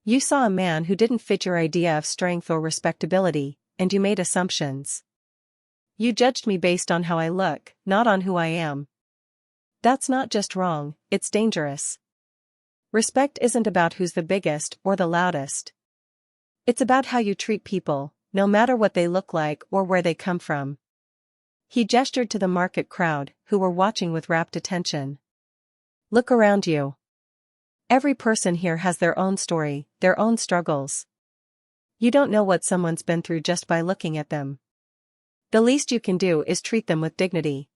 You saw a man who didn't fit your idea of strength or respectability, and you made assumptions. You judged me based on how I look, not on who I am. That's not just wrong, it's dangerous. Respect isn't about who's the biggest or the loudest. It's about how you treat people, no matter what they look like or where they come from. He gestured to the market crowd, who were watching with rapt attention. Look around you. Every person here has their own story, their own struggles. You don't know what someone's been through just by looking at them. The least you can do is treat them with dignity.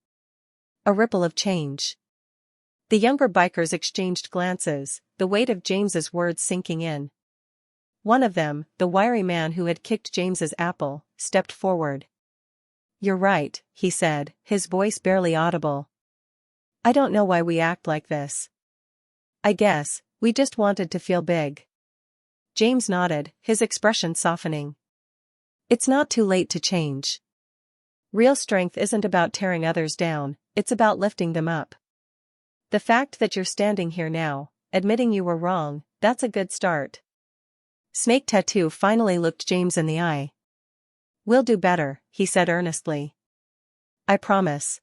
A ripple of change. The younger bikers exchanged glances, the weight of James's words sinking in. One of them, the wiry man who had kicked James's apple, stepped forward. You're right, he said, his voice barely audible. I don't know why we act like this. I guess, we just wanted to feel big. James nodded, his expression softening. It's not too late to change. Real strength isn't about tearing others down, it's about lifting them up. The fact that you're standing here now, admitting you were wrong, that's a good start. Snake Tattoo finally looked James in the eye. We'll do better, he said earnestly. I promise.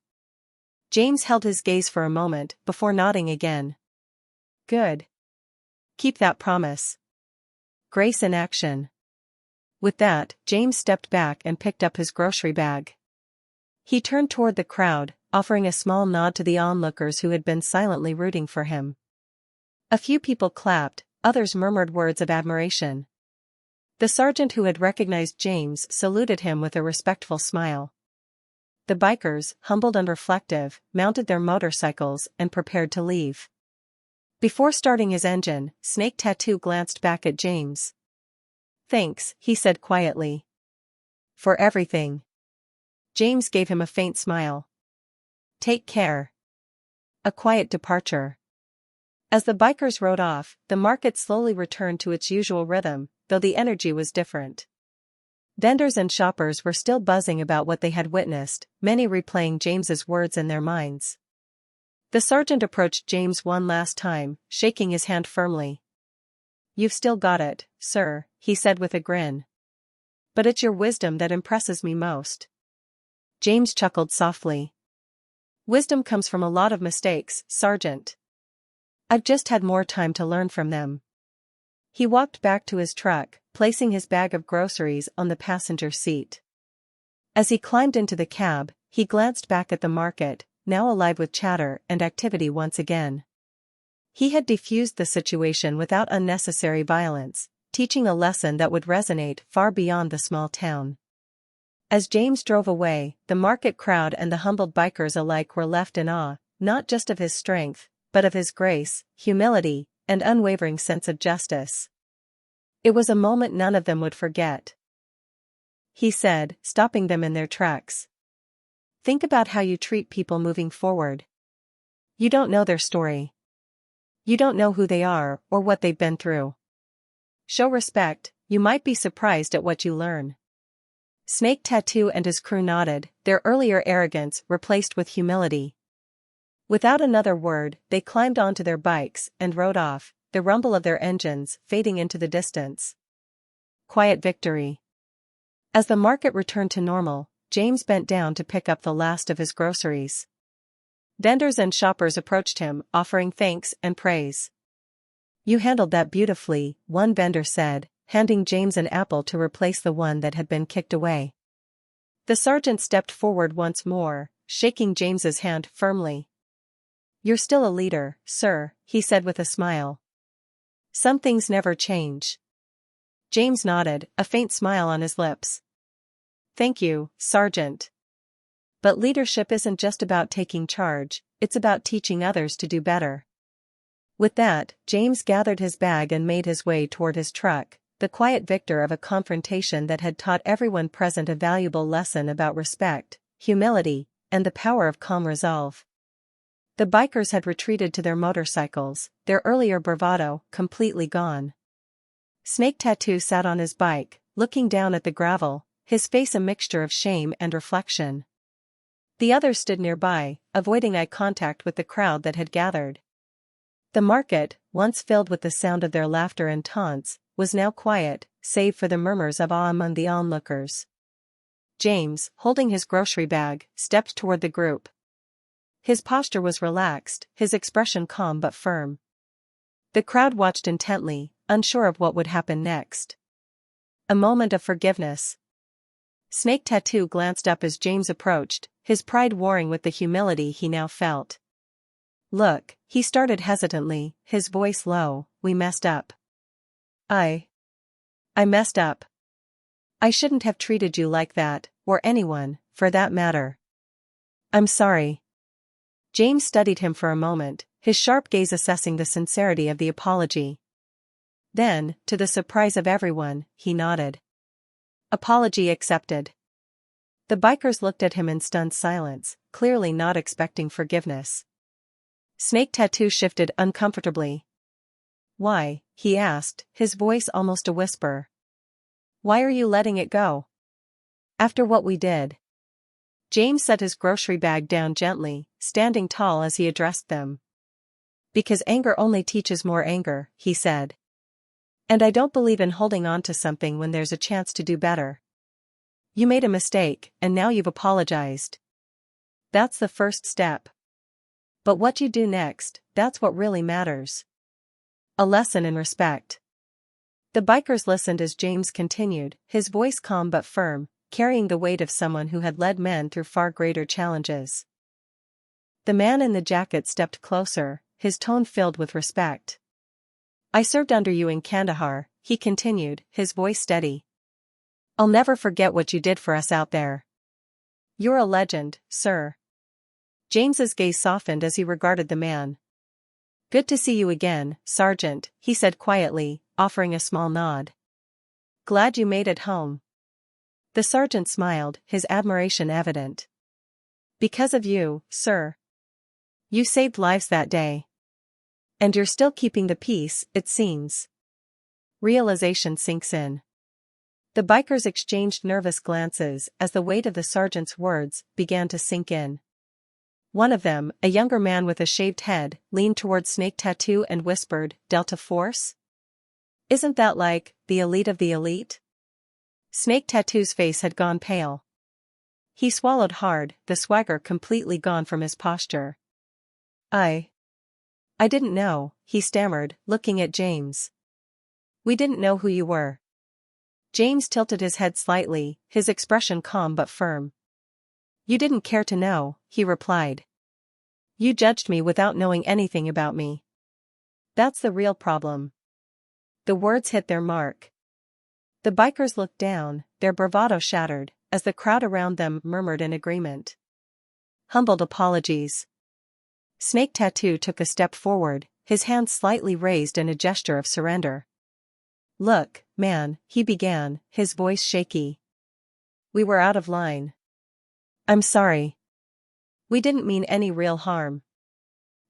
James held his gaze for a moment before nodding again. Good. Keep that promise. Grace in action. With that, James stepped back and picked up his grocery bag. He turned toward the crowd, offering a small nod to the onlookers who had been silently rooting for him. A few people clapped, others murmured words of admiration. The sergeant who had recognized James saluted him with a respectful smile. The bikers, humbled and reflective, mounted their motorcycles and prepared to leave. Before starting his engine, Snake Tattoo glanced back at James. Thanks, he said quietly. For everything. James gave him a faint smile. Take care. A quiet departure. As the bikers rode off, the market slowly returned to its usual rhythm, though the energy was different. Vendors and shoppers were still buzzing about what they had witnessed, many replaying James's words in their minds. The sergeant approached James one last time, shaking his hand firmly. You've still got it, sir, he said with a grin. But it's your wisdom that impresses me most. James chuckled softly. Wisdom comes from a lot of mistakes, Sergeant. I've just had more time to learn from them. He walked back to his truck, placing his bag of groceries on the passenger seat. As he climbed into the cab, he glanced back at the market, now alive with chatter and activity once again. He had defused the situation without unnecessary violence, teaching a lesson that would resonate far beyond the small town. As James drove away, the market crowd and the humbled bikers alike were left in awe, not just of his strength, but of his grace, humility, and unwavering sense of justice. It was a moment none of them would forget. He said, stopping them in their tracks. Think about how you treat people moving forward. You don't know their story. You don't know who they are or what they've been through. Show respect, you might be surprised at what you learn. Snake Tattoo and his crew nodded, their earlier arrogance replaced with humility. Without another word, they climbed onto their bikes and rode off, the rumble of their engines fading into the distance. Quiet victory. As the market returned to normal, James bent down to pick up the last of his groceries. Vendors and shoppers approached him, offering thanks and praise. You handled that beautifully, one vendor said, handing James an apple to replace the one that had been kicked away. The sergeant stepped forward once more, shaking James's hand firmly. You're still a leader, sir, he said with a smile. Some things never change. James nodded, a faint smile on his lips. Thank you, Sergeant. But leadership isn't just about taking charge, it's about teaching others to do better. With that, James gathered his bag and made his way toward his truck, the quiet victor of a confrontation that had taught everyone present a valuable lesson about respect, humility, and the power of calm resolve. The bikers had retreated to their motorcycles, their earlier bravado completely gone. Snake Tattoo sat on his bike, looking down at the gravel, his face a mixture of shame and reflection. The others stood nearby, avoiding eye contact with the crowd that had gathered. The market, once filled with the sound of their laughter and taunts, was now quiet, save for the murmurs of awe among the onlookers. James, holding his grocery bag, stepped toward the group. His posture was relaxed, his expression calm but firm. The crowd watched intently, unsure of what would happen next. A moment of forgiveness. Snake Tattoo glanced up as James approached, his pride warring with the humility he now felt. "Look," he started hesitantly, his voice low, "we messed up. I messed up. I shouldn't have treated you like that, or anyone, for that matter. I'm sorry." James studied him for a moment, his sharp gaze assessing the sincerity of the apology. Then, to the surprise of everyone, he nodded. Apology accepted. The bikers looked at him in stunned silence, clearly not expecting forgiveness. Snake Tattoo shifted uncomfortably. "Why?" he asked, his voice almost a whisper. "Why are you letting it go? After what we did?" James set his grocery bag down gently, standing tall as he addressed them. "Because anger only teaches more anger," he said. "And I don't believe in holding on to something when there's a chance to do better. You made a mistake, and now you've apologized. That's the first step. But what you do next, that's what really matters. A lesson in respect." The bikers listened as James continued, his voice calm but firm, carrying the weight of someone who had led men through far greater challenges. The man in the jacket stepped closer, his tone filled with respect. "I served under you in Kandahar," he continued, his voice steady. "I'll never forget what you did for us out there. You're a legend, sir." James's gaze softened as he regarded the man. "Good to see you again, Sergeant," he said quietly, offering a small nod. "Glad you made it home." The sergeant smiled, his admiration evident. "Because of you, sir. You saved lives that day. And you're still keeping the peace, it seems." Realization sinks in. The bikers exchanged nervous glances as the weight of the sergeant's words began to sink in. One of them, a younger man with a shaved head, leaned toward Snake Tattoo and whispered, "Delta Force? Isn't that like the elite of the elite?" Snake Tattoo's face had gone pale. He swallowed hard, the swagger completely gone from his posture. I didn't know," he stammered, looking at James. "We didn't know who you were." James tilted his head slightly, his expression calm but firm. "You didn't care to know," he replied. "You judged me without knowing anything about me. That's the real problem." The words hit their mark. The bikers looked down, their bravado shattered, as the crowd around them murmured in agreement. Humbled apologies. Snake Tattoo took a step forward, his hands slightly raised in a gesture of surrender. "Look, man," he began, his voice shaky. "We were out of line. I'm sorry. We didn't mean any real harm."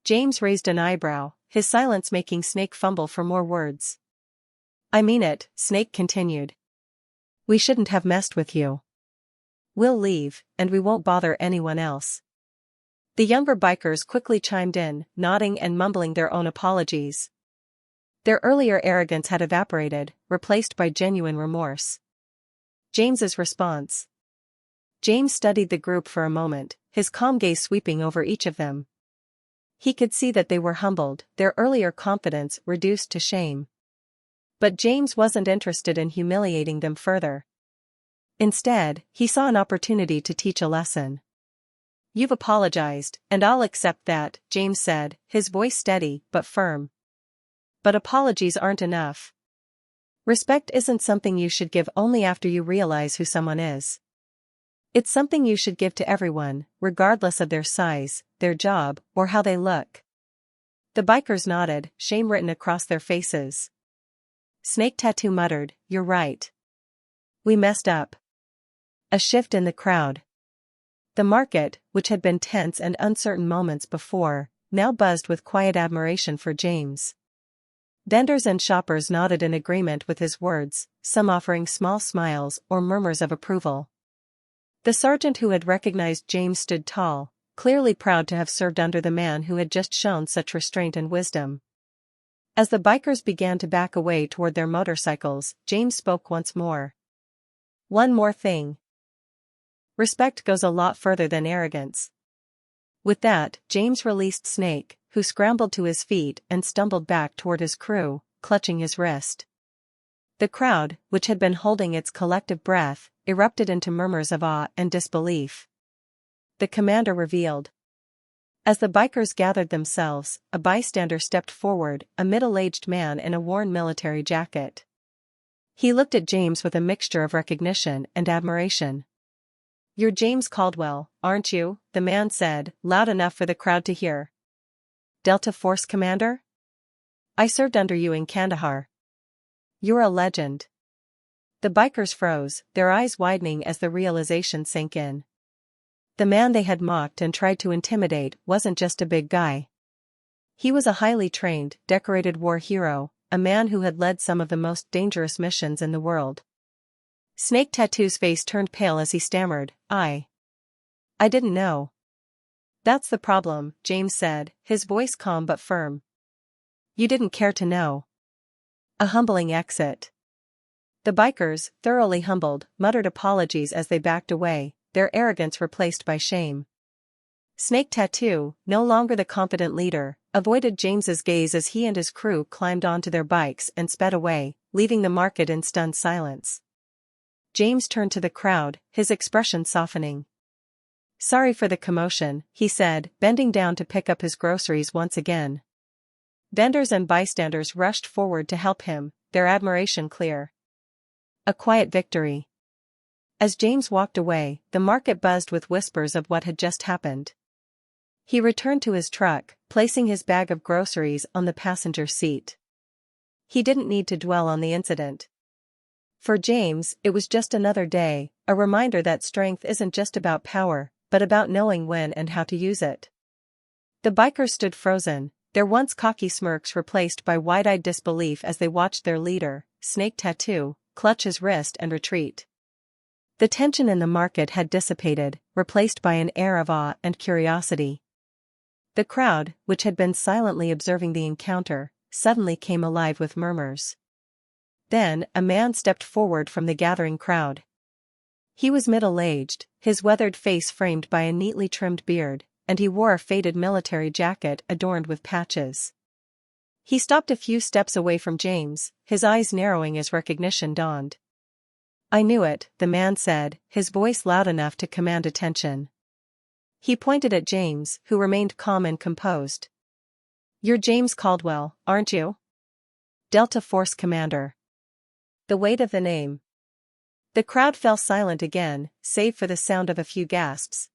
James raised an eyebrow, his silence making Snake fumble for more words. "I mean it," Snake continued. "We shouldn't have messed with you. We'll leave, and we won't bother anyone else." The younger bikers quickly chimed in, nodding and mumbling their own apologies. Their earlier arrogance had evaporated, replaced by genuine remorse. James's response. James studied the group for a moment, his calm gaze sweeping over each of them. He could see that they were humbled, their earlier confidence reduced to shame. But James wasn't interested in humiliating them further. Instead, he saw an opportunity to teach a lesson. "You've apologized, and I'll accept that," James said, his voice steady but firm. "But apologies aren't enough. Respect isn't something you should give only after you realize who someone is. It's something you should give to everyone, regardless of their size, their job, or how they look." The bikers nodded, shame written across their faces. Snake Tattoo muttered, "You're right. We messed up." A shift in the crowd. The market, which had been tense and uncertain moments before, now buzzed with quiet admiration for James. Vendors and shoppers nodded in agreement with his words, some offering small smiles or murmurs of approval. The sergeant who had recognized James stood tall, clearly proud to have served under the man who had just shown such restraint and wisdom. As the bikers began to back away toward their motorcycles, James spoke once more. One more thing. Respect goes a lot further than arrogance. With that, James released Snake, who scrambled to his feet and stumbled back toward his crew, clutching his wrist. The crowd, which had been holding its collective breath, erupted into murmurs of awe and disbelief. The commander revealed. As the bikers gathered themselves, a bystander stepped forward, a middle-aged man in a worn military jacket. He looked at James with a mixture of recognition and admiration. "You're James Caldwell, aren't you?" the man said, loud enough for the crowd to hear. "Delta Force Commander? I served under you in Kandahar. You're a legend." The bikers froze, their eyes widening as the realization sank in. The man they had mocked and tried to intimidate wasn't just a big guy. He was a highly trained, decorated war hero, a man who had led some of the most dangerous missions in the world. Snake Tattoo's face turned pale as he stammered, I didn't know." "That's the problem," James said, his voice calm but firm. "You didn't care to know." A humbling exit. The bikers, thoroughly humbled, muttered apologies as they backed away, their arrogance replaced by shame. Snake Tattoo, no longer the confident leader, avoided James's gaze as he and his crew climbed onto their bikes and sped away, leaving the market in stunned silence. James turned to the crowd, his expression softening. "Sorry for the commotion," he said, bending down to pick up his groceries once again. Vendors and bystanders rushed forward to help him, their admiration clear. A quiet victory. As James walked away, the market buzzed with whispers of what had just happened. He returned to his truck, placing his bag of groceries on the passenger seat. He didn't need to dwell on the incident. For James, it was just another day, a reminder that strength isn't just about power, but about knowing when and how to use it. The bikers stood frozen, their once cocky smirks replaced by wide-eyed disbelief as they watched their leader, Snake Tattoo, clutch his wrist and retreat. The tension in the market had dissipated, replaced by an air of awe and curiosity. The crowd, which had been silently observing the encounter, suddenly came alive with murmurs. Then, a man stepped forward from the gathering crowd. He was middle-aged, his weathered face framed by a neatly trimmed beard, and he wore a faded military jacket adorned with patches. He stopped a few steps away from James, his eyes narrowing as recognition dawned. "I knew it," the man said, his voice loud enough to command attention. He pointed at James, who remained calm and composed. "You're James Caldwell, aren't you? Delta Force Commander." The weight of the name. The crowd fell silent again, save for the sound of a few gasps.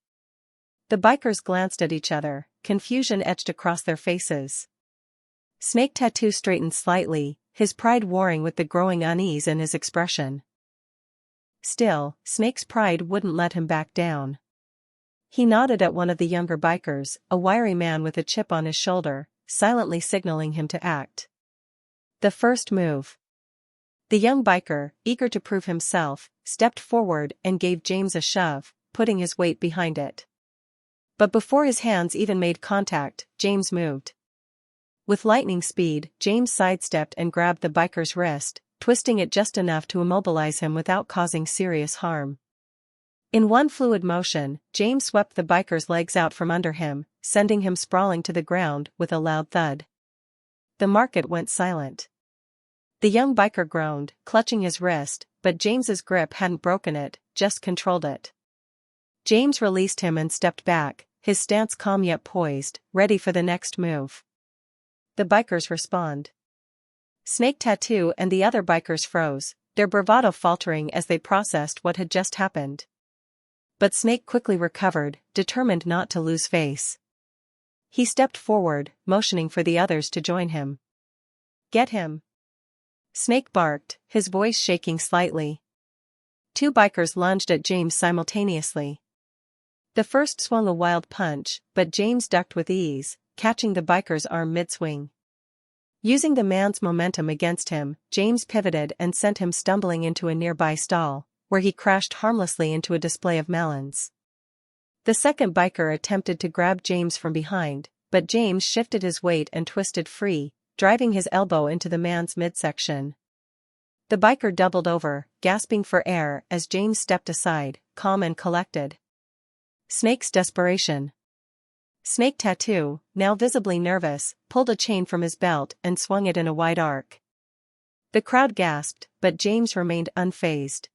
The bikers glanced at each other, confusion etched across their faces. Snake Tattoo straightened slightly, his pride warring with the growing unease in his expression. Still, Snake's pride wouldn't let him back down. He nodded at one of the younger bikers, a wiry man with a chip on his shoulder, silently signaling him to act. The first move. The young biker, eager to prove himself, stepped forward and gave James a shove, putting his weight behind it. But before his hands even made contact, James moved. With lightning speed, James sidestepped and grabbed the biker's wrist, twisting it just enough to immobilize him without causing serious harm. In one fluid motion, James swept the biker's legs out from under him, sending him sprawling to the ground with a loud thud. The market went silent. The young biker groaned, clutching his wrist, but James's grip hadn't broken it, just controlled it. James released him and stepped back, his stance calm yet poised, ready for the next move. The bikers respond. Snake Tattoo and the other bikers froze, their bravado faltering as they processed what had just happened. But Snake quickly recovered, determined not to lose face. He stepped forward, motioning for the others to join him. "Get him!" Snake barked, his voice shaking slightly. Two bikers lunged at James simultaneously. The first swung a wild punch, but James ducked with ease, catching the biker's arm mid-swing. Using the man's momentum against him, James pivoted and sent him stumbling into a nearby stall, where he crashed harmlessly into a display of melons. The second biker attempted to grab James from behind, but James shifted his weight and twisted free, driving his elbow into the man's midsection. The biker doubled over, gasping for air as James stepped aside, calm and collected. Snake's desperation. Snake Tattoo, now visibly nervous, pulled a chain from his belt and swung it in a wide arc. The crowd gasped, but James remained unfazed.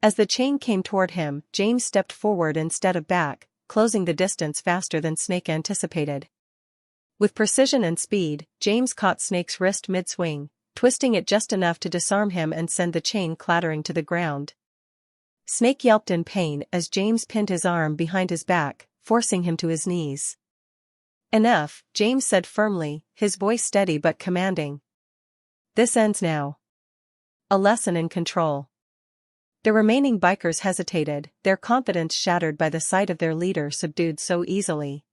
As the chain came toward him, James stepped forward instead of back, closing the distance faster than Snake anticipated. With precision and speed, James caught Snake's wrist mid-swing, twisting it just enough to disarm him and send the chain clattering to the ground. Snake yelped in pain as James pinned his arm behind his back, forcing him to his knees. "Enough," James said firmly, his voice steady but commanding. "This ends now." A lesson in control. The remaining bikers hesitated, their confidence shattered by the sight of their leader subdued so easily.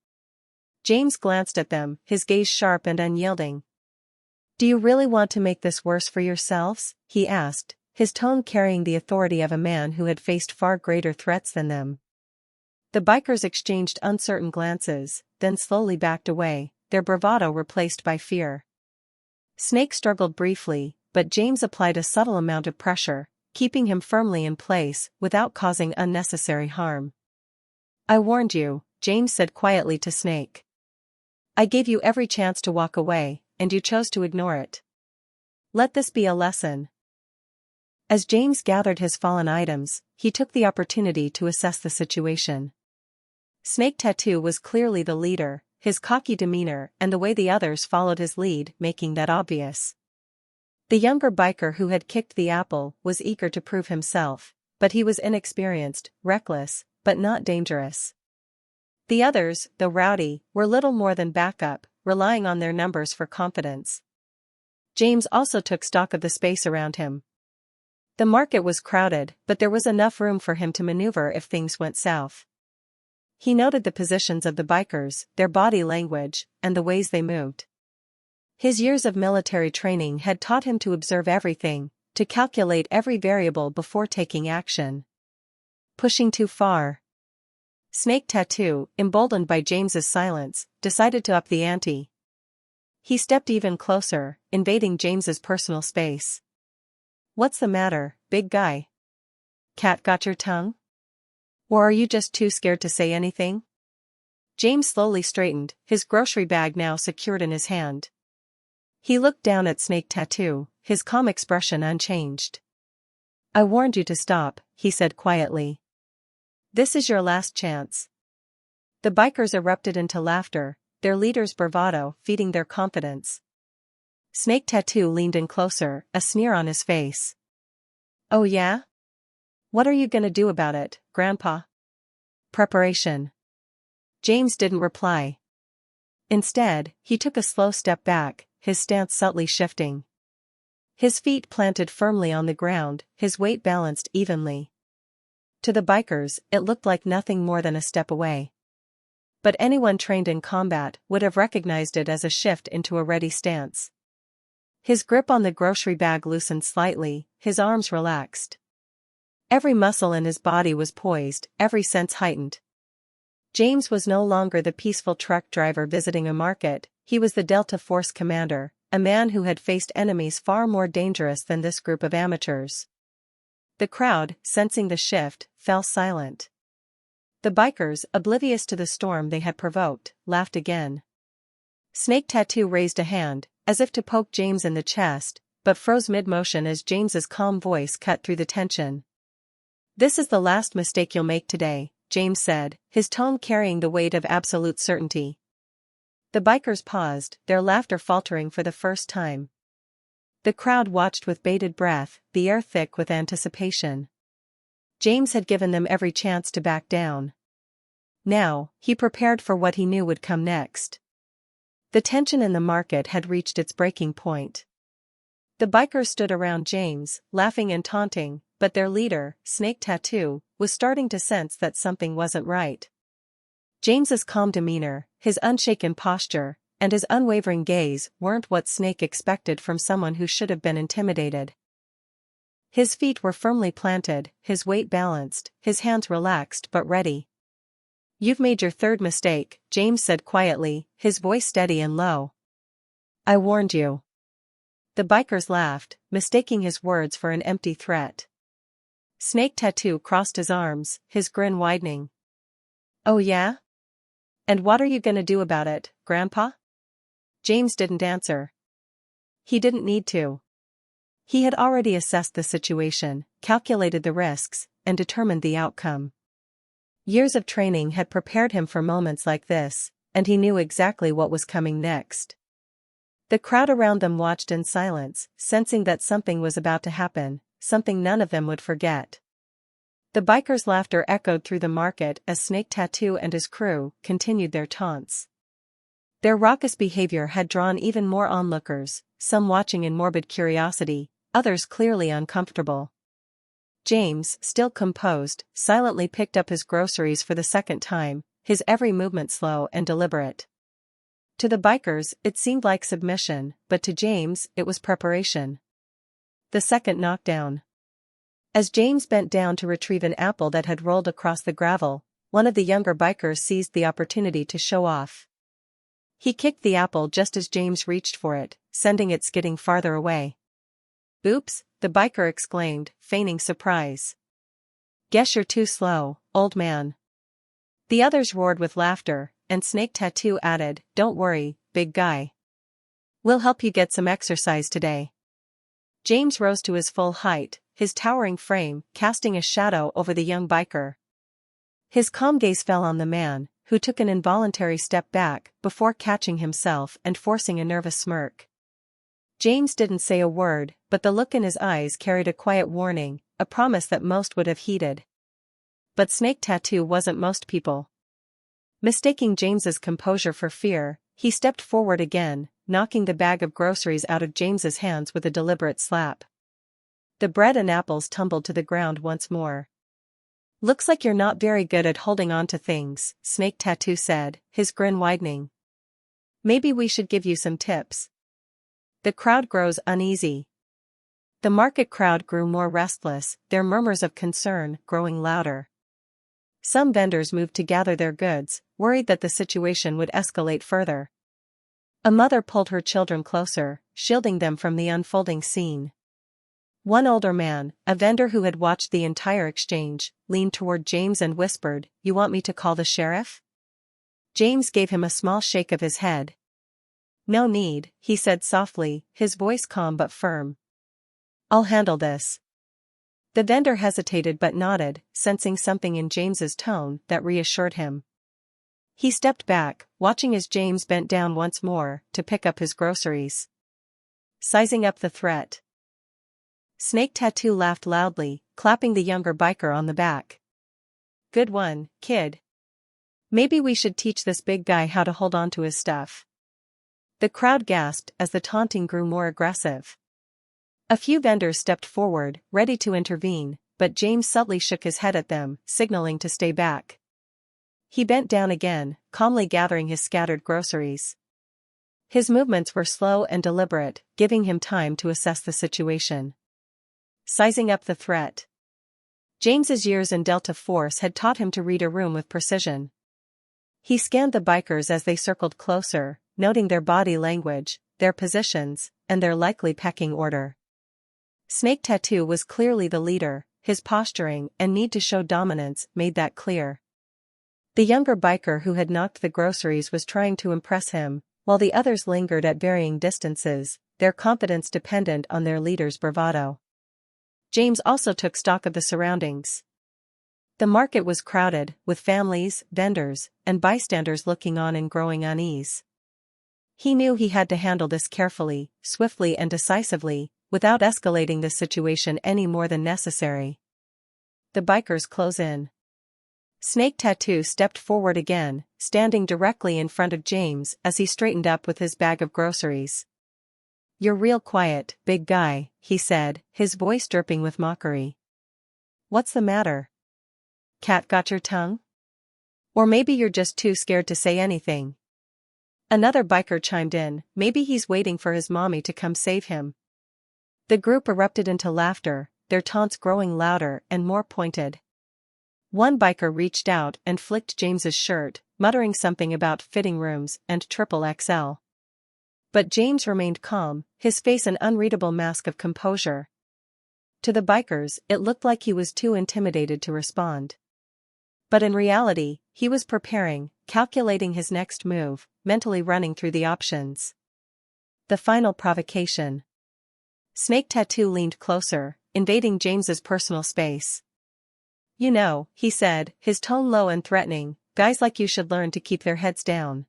James glanced at them, his gaze sharp and unyielding. "Do you really want to make this worse for yourselves?" he asked, his tone carrying the authority of a man who had faced far greater threats than them. The bikers exchanged uncertain glances, then slowly backed away, their bravado replaced by fear. Snake struggled briefly, but James applied a subtle amount of pressure, keeping him firmly in place without causing unnecessary harm. "I warned you," James said quietly to Snake. "I gave you every chance to walk away, and you chose to ignore it. Let this be a lesson." As James gathered his fallen items, he took the opportunity to assess the situation. Snake Tattoo was clearly the leader, his cocky demeanor and the way the others followed his lead making that obvious. The younger biker who had kicked the apple was eager to prove himself, but he was inexperienced, reckless, but not dangerous. The others, though rowdy, were little more than backup, relying on their numbers for confidence. James also took stock of the space around him. The market was crowded, but there was enough room for him to maneuver if things went south. He noted the positions of the bikers, their body language, and the ways they moved. His years of military training had taught him to observe everything, to calculate every variable before taking action. Pushing too far. Snake Tattoo, emboldened by James's silence, decided to up the ante. He stepped even closer, invading James's personal space. "What's the matter, big guy? Cat got your tongue? Or are you just too scared to say anything?" James slowly straightened, his grocery bag now secured in his hand. He looked down at Snake Tattoo, his calm expression unchanged. "I warned you to stop," he said quietly. "This is your last chance." The bikers erupted into laughter, their leader's bravado feeding their confidence. Snake Tattoo leaned in closer, a sneer on his face. "Oh yeah? What are you gonna do about it, Grandpa?" Preparation. James didn't reply. Instead, he took a slow step back, his stance subtly shifting. His feet planted firmly on the ground, his weight balanced evenly. To the bikers, it looked like nothing more than a step away. But anyone trained in combat would have recognized it as a shift into a ready stance. His grip on the grocery bag loosened slightly, his arms relaxed. Every muscle in his body was poised, every sense heightened. James was no longer the peaceful truck driver visiting a market, he was the Delta Force commander, a man who had faced enemies far more dangerous than this group of amateurs. The crowd, sensing the shift, fell silent. The bikers, oblivious to the storm they had provoked, laughed again. Snake Tattoo raised a hand, as if to poke James in the chest, but froze mid-motion as James's calm voice cut through the tension. "This is the last mistake you'll make today," James said, his tone carrying the weight of absolute certainty. The bikers paused, their laughter faltering for the first time. The crowd watched with bated breath, the air thick with anticipation. James had given them every chance to back down. Now, he prepared for what he knew would come next. The tension in the market had reached its breaking point. The bikers stood around James, laughing and taunting, but their leader, Snake Tattoo, was starting to sense that something wasn't right. James's calm demeanor, his unshaken posture, and his unwavering gaze weren't what Snake expected from someone who should have been intimidated. His feet were firmly planted, his weight balanced, his hands relaxed but ready. "You've made your third mistake," James said quietly, his voice steady and low. I warned you. The bikers laughed, mistaking his words for an empty threat. Snake Tattoo crossed his arms, his grin widening. Oh yeah? And what are you gonna do about it, Grandpa? James didn't answer. He didn't need to. He had already assessed the situation, calculated the risks, and determined the outcome. Years of training had prepared him for moments like this, and he knew exactly what was coming next. The crowd around them watched in silence, sensing that something was about to happen, something none of them would forget. The bikers' laughter echoed through the market as Snake Tattoo and his crew continued their taunts. Their raucous behavior had drawn even more onlookers, some watching in morbid curiosity, others clearly uncomfortable. James, still composed, silently picked up his groceries for the second time, his every movement slow and deliberate. To the bikers, it seemed like submission, but to James, it was preparation. The second knockdown. As James bent down to retrieve an apple that had rolled across the gravel, one of the younger bikers seized the opportunity to show off. He kicked the apple just as James reached for it, sending it skidding farther away. Oops, the biker exclaimed, feigning surprise. Guess you're too slow, old man. The others roared with laughter, and Snake Tattoo added, Don't worry, big guy. We'll help you get some exercise today. James rose to his full height, his towering frame casting a shadow over the young biker. His calm gaze fell on the man, who took an involuntary step back before catching himself and forcing a nervous smirk. James didn't say a word, but the look in his eyes carried a quiet warning, a promise that most would have heeded. But Snake Tattoo wasn't most people. Mistaking James's composure for fear, he stepped forward again, knocking the bag of groceries out of James's hands with a deliberate slap. The bread and apples tumbled to the ground once more. Looks like you're not very good at holding on to things, Snake Tattoo said, his grin widening. Maybe we should give you some tips. The crowd grows uneasy. The market crowd grew more restless, their murmurs of concern growing louder. Some vendors moved to gather their goods, worried that the situation would escalate further. A mother pulled her children closer, shielding them from the unfolding scene. One older man, a vendor who had watched the entire exchange, leaned toward James and whispered, You want me to call the sheriff? James gave him a small shake of his head. No need, he said softly, his voice calm but firm. I'll handle this. The vendor hesitated but nodded, sensing something in James's tone that reassured him. He stepped back, watching as James bent down once more to pick up his groceries. Sizing up the threat. Snake Tattoo laughed loudly, clapping the younger biker on the back. Good one, kid. Maybe we should teach this big guy how to hold on to his stuff. The crowd gasped as the taunting grew more aggressive. A few vendors stepped forward, ready to intervene, but James subtly shook his head at them, signaling to stay back. He bent down again, calmly gathering his scattered groceries. His movements were slow and deliberate, giving him time to assess the situation. Sizing up the threat. James's years in Delta Force had taught him to read a room with precision. He scanned the bikers as they circled closer, noting their body language, their positions, and their likely pecking order. Snake Tattoo was clearly the leader, his posturing and need to show dominance made that clear. The younger biker who had knocked the groceries was trying to impress him, while the others lingered at varying distances, their confidence dependent on their leader's bravado. James also took stock of the surroundings. The market was crowded, with families, vendors, and bystanders looking on in growing unease. He knew he had to handle this carefully, swiftly and decisively, without escalating the situation any more than necessary. The bikers close in. Snake Tattoo stepped forward again, standing directly in front of James as he straightened up with his bag of groceries. You're real quiet, big guy, he said, his voice dripping with mockery. What's the matter? Cat got your tongue? Or maybe you're just too scared to say anything. Another biker chimed in, maybe he's waiting for his mommy to come save him. The group erupted into laughter, their taunts growing louder and more pointed. One biker reached out and flicked James's shirt, muttering something about fitting rooms and triple XL. But James remained calm, his face an unreadable mask of composure. To the bikers, it looked like he was too intimidated to respond. But in reality, he was preparing, calculating his next move, mentally running through the options. The final provocation. Snake Tattoo leaned closer, invading James's personal space. "You know," he said, his tone low and threatening, "guys like you should learn to keep their heads down.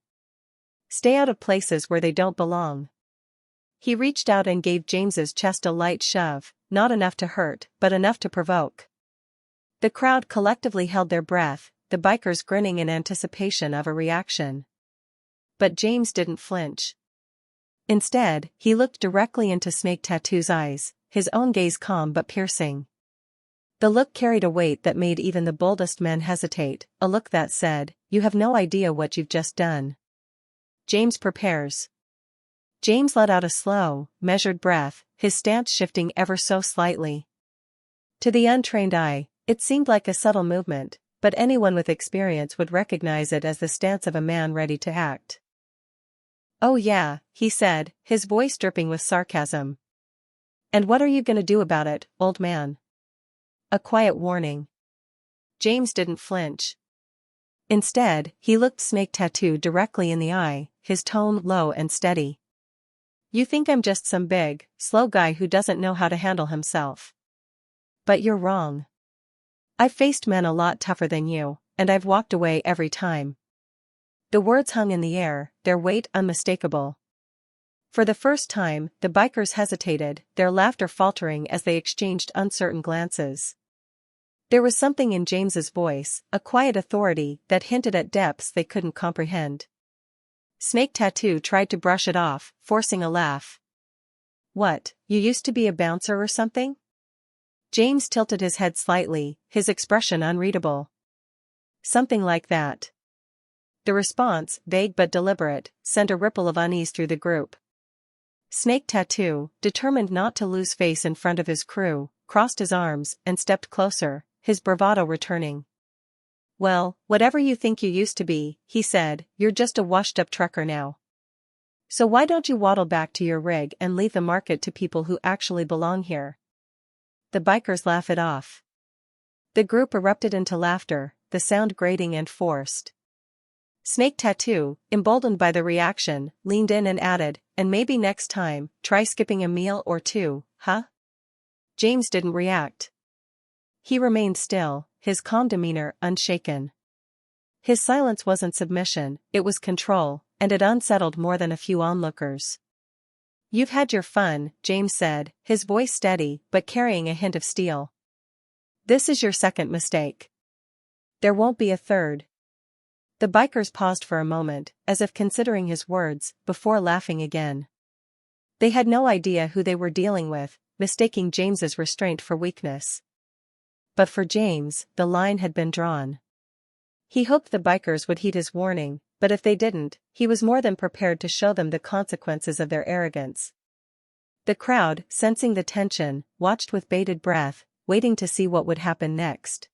Stay out of places where they don't belong." He reached out and gave James's chest a light shove, not enough to hurt, but enough to provoke. The crowd collectively held their breath, the bikers grinning in anticipation of a reaction. But James didn't flinch. Instead, he looked directly into Snake Tattoo's eyes, his own gaze calm but piercing. The look carried a weight that made even the boldest men hesitate, a look that said, "You have no idea what you've just done." James prepares. James let out a slow, measured breath, his stance shifting ever so slightly. To the untrained eye, it seemed like a subtle movement, but anyone with experience would recognize it as the stance of a man ready to act. "Oh yeah," he said, his voice dripping with sarcasm. "And what are you gonna do about it, old man?" A quiet warning. James didn't flinch. Instead, he looked Snake Tattoo directly in the eye, his tone low and steady. "You think I'm just some big, slow guy who doesn't know how to handle himself. But you're wrong. I've faced men a lot tougher than you, and I've walked away every time." The words hung in the air, their weight unmistakable. For the first time, the bikers hesitated, their laughter faltering as they exchanged uncertain glances. There was something in James's voice, a quiet authority that hinted at depths they couldn't comprehend. Snake Tattoo tried to brush it off, forcing a laugh. "What, you used to be a bouncer or something?" James tilted his head slightly, his expression unreadable. "Something like that." The response, vague but deliberate, sent a ripple of unease through the group. Snake Tattoo, determined not to lose face in front of his crew, crossed his arms and stepped closer, his bravado returning. "Well, whatever you think you used to be," he said, "you're just a washed-up trucker now. So why don't you waddle back to your rig and leave the market to people who actually belong here?" The bikers laughed it off. The group erupted into laughter, the sound grating and forced. Snake Tattoo, emboldened by the reaction, leaned in and added, "And maybe next time, try skipping a meal or two, huh?" James didn't react. He remained still, his calm demeanor unshaken. His silence wasn't submission, it was control, and it unsettled more than a few onlookers. "You've had your fun," James said, his voice steady but carrying a hint of steel. "This is your second mistake. There won't be a third." The bikers paused for a moment, as if considering his words, before laughing again. They had no idea who they were dealing with, mistaking James's restraint for weakness. But for James, the line had been drawn. He hoped the bikers would heed his warning, but if they didn't, he was more than prepared to show them the consequences of their arrogance. The crowd, sensing the tension, watched with bated breath, waiting to see what would happen next.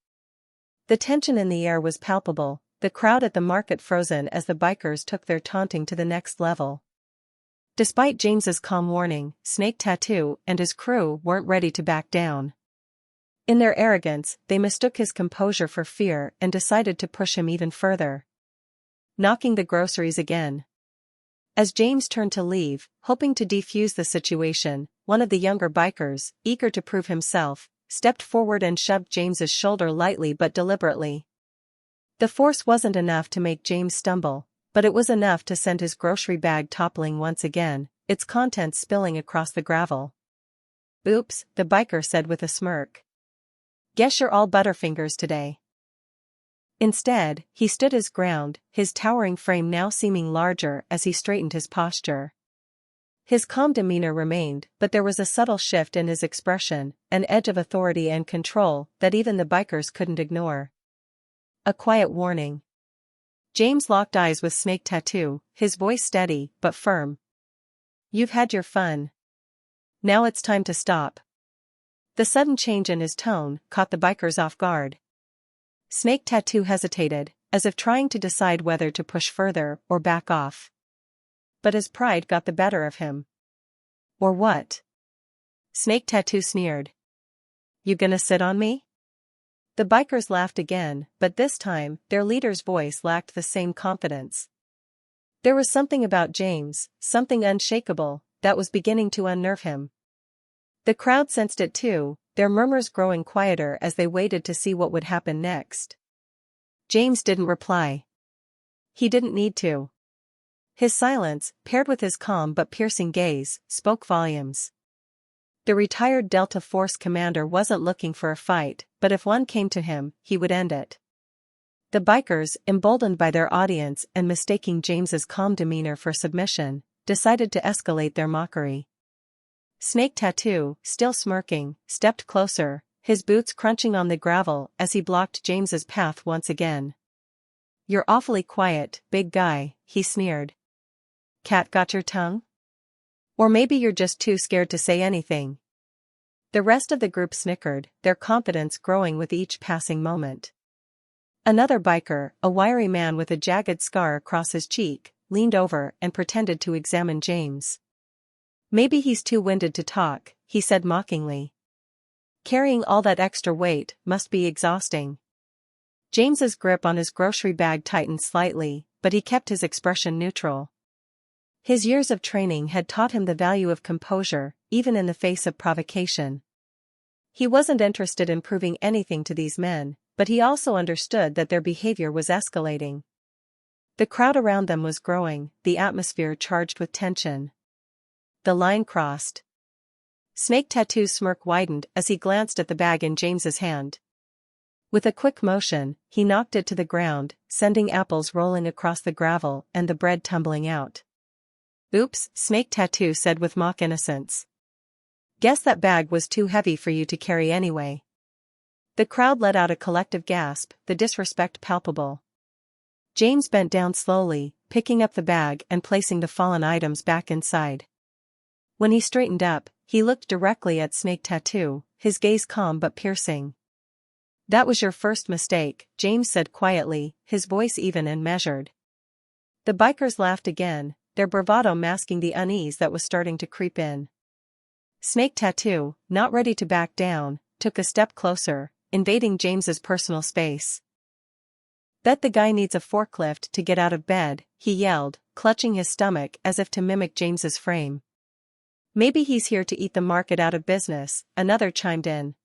The tension in the air was palpable, the crowd at the market frozen as the bikers took their taunting to the next level. Despite James's calm warning, Snake Tattoo and his crew weren't ready to back down. In their arrogance, they mistook his composure for fear and decided to push him even further. Knocking the groceries again. As James turned to leave, hoping to defuse the situation, one of the younger bikers, eager to prove himself, stepped forward and shoved James's shoulder lightly but deliberately. The force wasn't enough to make James stumble, but it was enough to send his grocery bag toppling once again, its contents spilling across the gravel. "Oops," the biker said with a smirk. "Guess you're all Butterfingers today." Instead, he stood his ground, his towering frame now seeming larger as he straightened his posture. His calm demeanor remained, but there was a subtle shift in his expression, an edge of authority and control that even the bikers couldn't ignore. A quiet warning. James locked eyes with Snake Tattoo, his voice steady but firm. "You've had your fun. Now it's time to stop." The sudden change in his tone caught the bikers off guard. Snake Tattoo hesitated, as if trying to decide whether to push further or back off. but his pride got the better of him. Or what? Snake Tattoo sneered. You gonna sit on me? The bikers laughed again, but this time, their leader's voice lacked the same confidence. There was something about James, something unshakable, that was beginning to unnerve him. The crowd sensed it too, their murmurs growing quieter as they waited to see what would happen next. James didn't reply. He didn't need to. His silence, paired with his calm but piercing gaze, spoke volumes. The retired Delta Force commander wasn't looking for a fight, but if one came to him, he would end it. The bikers, emboldened by their audience and mistaking James's calm demeanor for submission, decided to escalate their mockery. Snake Tattoo, still smirking, stepped closer, his boots crunching on the gravel as he blocked James's path once again. You're awfully quiet, big guy, he sneered. Cat got your tongue? Or maybe you're just too scared to say anything. The rest of the group snickered, their confidence growing with each passing moment. Another biker, a wiry man with a jagged scar across his cheek, leaned over and pretended to examine James. Maybe he's too winded to talk, he said mockingly. Carrying all that extra weight must be exhausting. James's grip on his grocery bag tightened slightly, but he kept his expression neutral. His years of training had taught him the value of composure, even in the face of provocation. He wasn't interested in proving anything to these men, but he also understood that their behavior was escalating. The crowd around them was growing, the atmosphere charged with tension. The line crossed. Snake Tattoo's smirk widened as he glanced at the bag in James's hand. With a quick motion, he knocked it to the ground, sending apples rolling across the gravel and the bread tumbling out. Oops, Snake Tattoo said with mock innocence. Guess that bag was too heavy for you to carry anyway. The crowd let out a collective gasp, the disrespect palpable. James bent down slowly, picking up the bag and placing the fallen items back inside. When he straightened up, he looked directly at Snake Tattoo, his gaze calm but piercing. That was your first mistake, James said quietly, his voice even and measured. The bikers laughed again, their bravado masking the unease that was starting to creep in. Snake Tattoo, not ready to back down, took a step closer, invading James's personal space. Bet the guy needs a forklift to get out of bed, he yelled, clutching his stomach as if to mimic James's frame. Maybe he's here to eat the market out of business, another chimed in.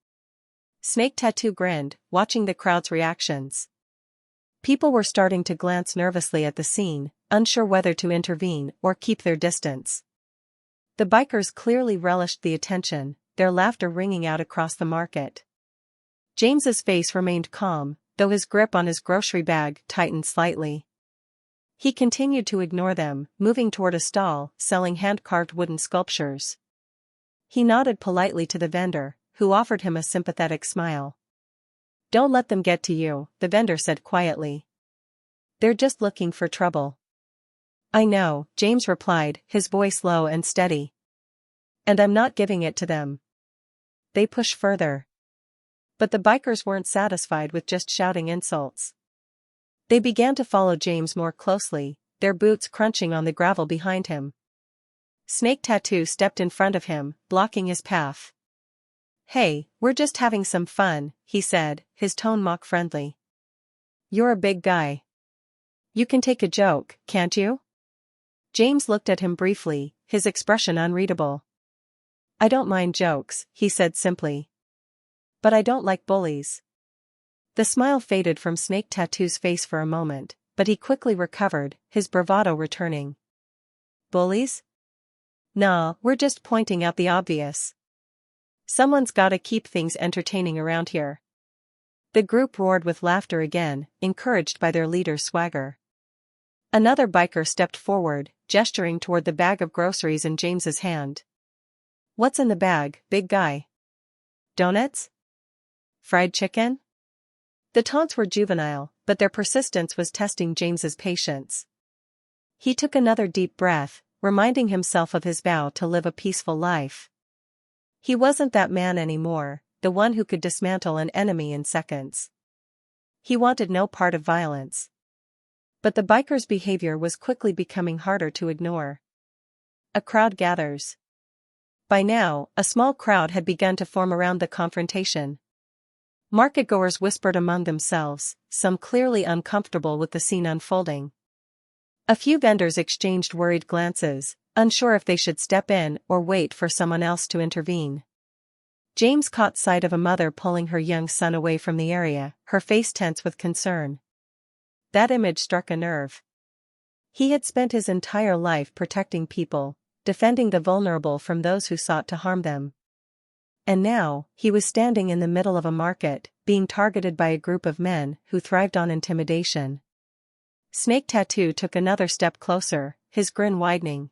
Snake Tattoo grinned, watching the crowd's reactions. People were starting to glance nervously at the scene, unsure whether to intervene or keep their distance. The bikers clearly relished the attention, their laughter ringing out across the market. James's face remained calm, though his grip on his grocery bag tightened slightly. He continued to ignore them, moving toward a stall selling hand-carved wooden sculptures. He nodded politely to the vendor, who offered him a sympathetic smile. Don't let them get to you, the vendor said quietly. They're just looking for trouble. I know, James replied, his voice low and steady. And I'm not giving it to them. They pushed further. But the bikers weren't satisfied with just shouting insults. They began to follow James more closely, their boots crunching on the gravel behind him. Snake Tattoo stepped in front of him, blocking his path. Hey, we're just having some fun, he said, his tone mock-friendly. You're a big guy. You can take a joke, can't you? James looked at him briefly, his expression unreadable. I don't mind jokes, he said simply. But I don't like bullies. The smile faded from Snake Tattoo's face for a moment, but he quickly recovered, his bravado returning. Bullies? Nah, we're just pointing out the obvious. Someone's gotta keep things entertaining around here. The group roared with laughter again, encouraged by their leader's swagger. Another biker stepped forward, gesturing toward the bag of groceries in James's hand. What's in the bag, big guy? Donuts? Fried chicken? The taunts were juvenile, but their persistence was testing James's patience. He took another deep breath, reminding himself of his vow to live a peaceful life. He wasn't that man anymore, the one who could dismantle an enemy in seconds. He wanted no part of violence. But the biker's behavior was quickly becoming harder to ignore. A crowd gathers. By now, a small crowd had begun to form around the confrontation. Marketgoers whispered among themselves, some clearly uncomfortable with the scene unfolding. A few vendors exchanged worried glances, unsure if they should step in or wait for someone else to intervene. James caught sight of a mother pulling her young son away from the area, her face tense with concern. That image struck a nerve. He had spent his entire life protecting people, defending the vulnerable from those who sought to harm them. And now, he was standing in the middle of a market, being targeted by a group of men who thrived on intimidation. Snake Tattoo took another step closer, his grin widening.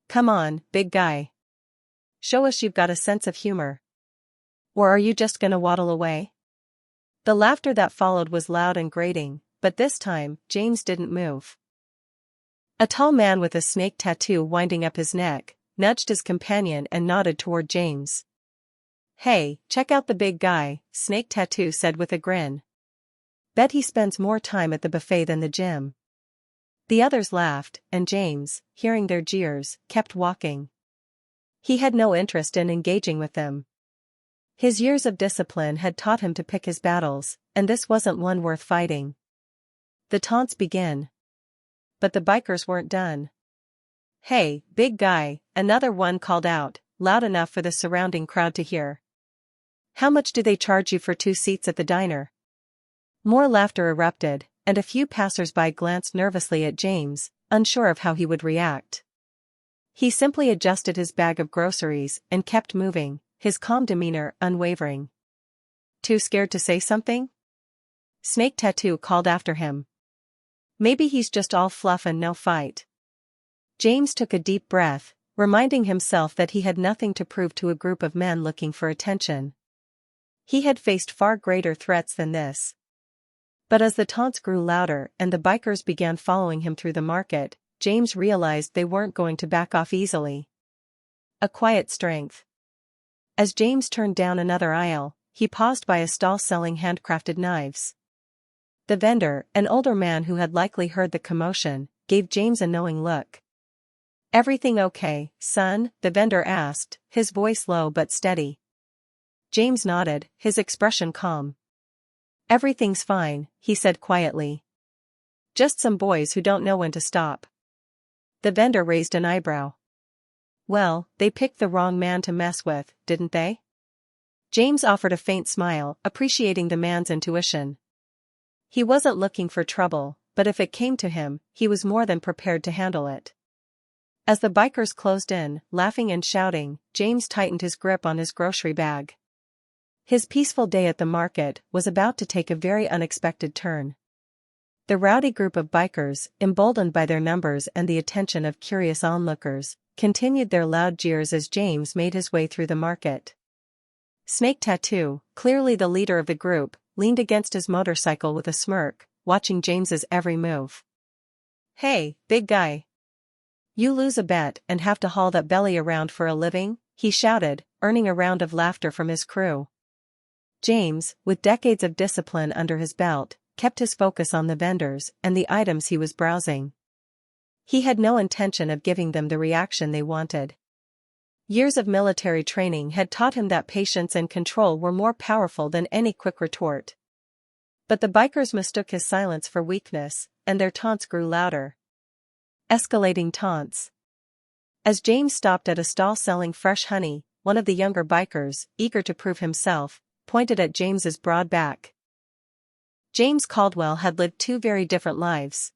"Come on, big guy. Show us you've got a sense of humor. Or are you just gonna waddle away?" The laughter that followed was loud and grating, but this time, James didn't move. A tall man with a snake tattoo winding up his neck, nudged his companion and nodded toward James. "Hey, check out the big guy," Snake Tattoo said with a grin. "Bet he spends more time at the buffet than the gym." The others laughed, and James, hearing their jeers, kept walking. He had no interest in engaging with them. His years of discipline had taught him to pick his battles, and this wasn't one worth fighting. The taunts began. But the bikers weren't done. "Hey, big guy," another one called out, loud enough for the surrounding crowd to hear. "How much do they charge you for 2 seats at the diner?" More laughter erupted, and a few passers-by glanced nervously at James, unsure of how he would react. He simply adjusted his bag of groceries and kept moving, his calm demeanor unwavering. "Too scared to say something?" Snake Tattoo called after him. "Maybe he's just all fluff and no fight." James took a deep breath, reminding himself that he had nothing to prove to a group of men looking for attention. He had faced far greater threats than this. But as the taunts grew louder and the bikers began following him through the market, James realized they weren't going to back off easily. A quiet strength. As James turned down another aisle, he paused by a stall selling handcrafted knives. The vendor, an older man who had likely heard the commotion, gave James a knowing look. "Everything okay, son?" the vendor asked, his voice low but steady. James nodded, his expression calm. "Everything's fine," he said quietly. "Just some boys who don't know when to stop." The vendor raised an eyebrow. "Well, they picked the wrong man to mess with, didn't they?" James offered a faint smile, appreciating the man's intuition. He wasn't looking for trouble, but if it came to him, he was more than prepared to handle it. As the bikers closed in, laughing and shouting, James tightened his grip on his grocery bag. His peaceful day at the market was about to take a very unexpected turn. The rowdy group of bikers, emboldened by their numbers and the attention of curious onlookers, continued their loud jeers as James made his way through the market. Snake Tattoo, clearly the leader of the group, leaned against his motorcycle with a smirk, watching James's every move. "Hey, big guy. You lose a bet and have to haul that belly around for a living?" he shouted, earning a round of laughter from his crew. James, with decades of discipline under his belt, kept his focus on the vendors and the items he was browsing. He had no intention of giving them the reaction they wanted. Years of military training had taught him that patience and control were more powerful than any quick retort. But the bikers mistook his silence for weakness, and their taunts grew louder. Escalating taunts. As James stopped at a stall selling fresh honey, one of the younger bikers, eager to prove himself, pointed at James's broad back. James Caldwell had lived 2 very different lives.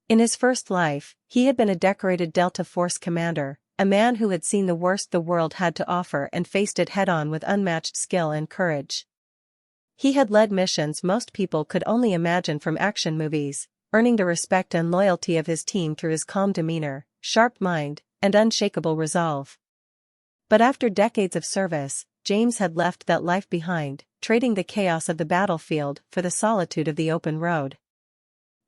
In his first life, he had been a decorated Delta Force commander, a man who had seen the worst the world had to offer and faced it head-on with unmatched skill and courage. He had led missions most people could only imagine from action movies, earning the respect and loyalty of his team through his calm demeanor, sharp mind, and unshakable resolve. But after decades of service, James had left that life behind, trading the chaos of the battlefield for the solitude of the open road.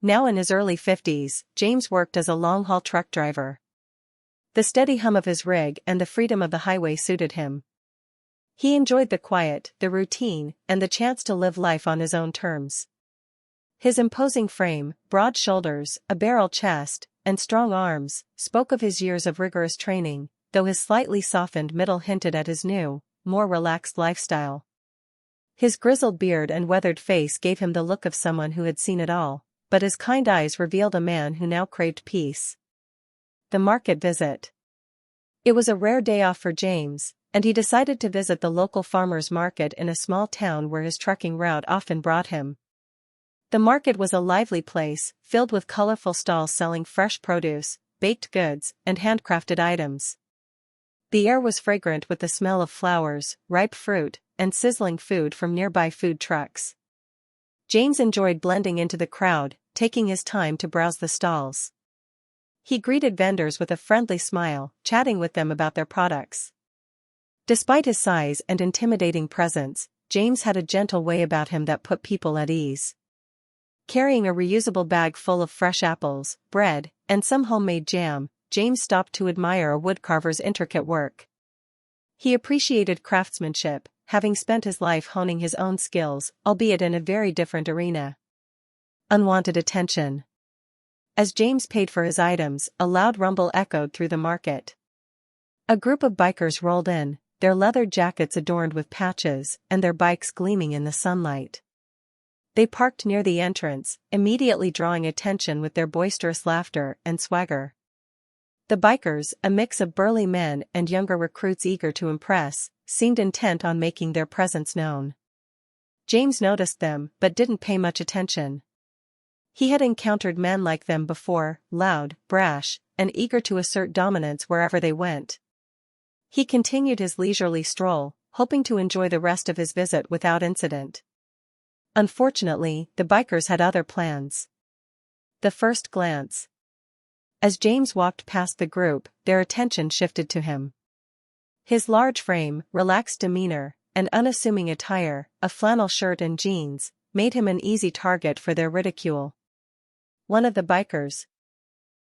Now in his early 50s, James worked as a long-haul truck driver. The steady hum of his rig and the freedom of the highway suited him. He enjoyed the quiet, the routine, and the chance to live life on his own terms. His imposing frame, broad shoulders, a barrel chest, and strong arms, spoke of his years of rigorous training, though his slightly softened middle hinted at his new, more relaxed lifestyle. His grizzled beard and weathered face gave him the look of someone who had seen it all, but his kind eyes revealed a man who now craved peace. The market visit. It was a rare day off for James, and he decided to visit the local farmers' market in a small town where his trekking route often brought him. The market was a lively place, filled with colorful stalls selling fresh produce, baked goods, and handcrafted items. The air was fragrant with the smell of flowers, ripe fruit, and sizzling food from nearby food trucks. James enjoyed blending into the crowd, taking his time to browse the stalls. He greeted vendors with a friendly smile, chatting with them about their products. Despite his size and intimidating presence, James had a gentle way about him that put people at ease. Carrying a reusable bag full of fresh apples, bread, and some homemade jam, James stopped to admire a woodcarver's intricate work. He appreciated craftsmanship, having spent his life honing his own skills, albeit in a very different arena. Unwanted attention. As James paid for his items, a loud rumble echoed through the market. A group of bikers rolled in, their leather jackets adorned with patches, and their bikes gleaming in the sunlight. They parked near the entrance, immediately drawing attention with their boisterous laughter and swagger. The bikers, a mix of burly men and younger recruits eager to impress, seemed intent on making their presence known. James noticed them but didn't pay much attention. He had encountered men like them before, loud, brash, and eager to assert dominance wherever they went. He continued his leisurely stroll, hoping to enjoy the rest of his visit without incident. Unfortunately, the bikers had other plans. The first glance. As James walked past the group, their attention shifted to him. His large frame, relaxed demeanor, and unassuming attire, a flannel shirt and jeans, made him an easy target for their ridicule. One of the bikers,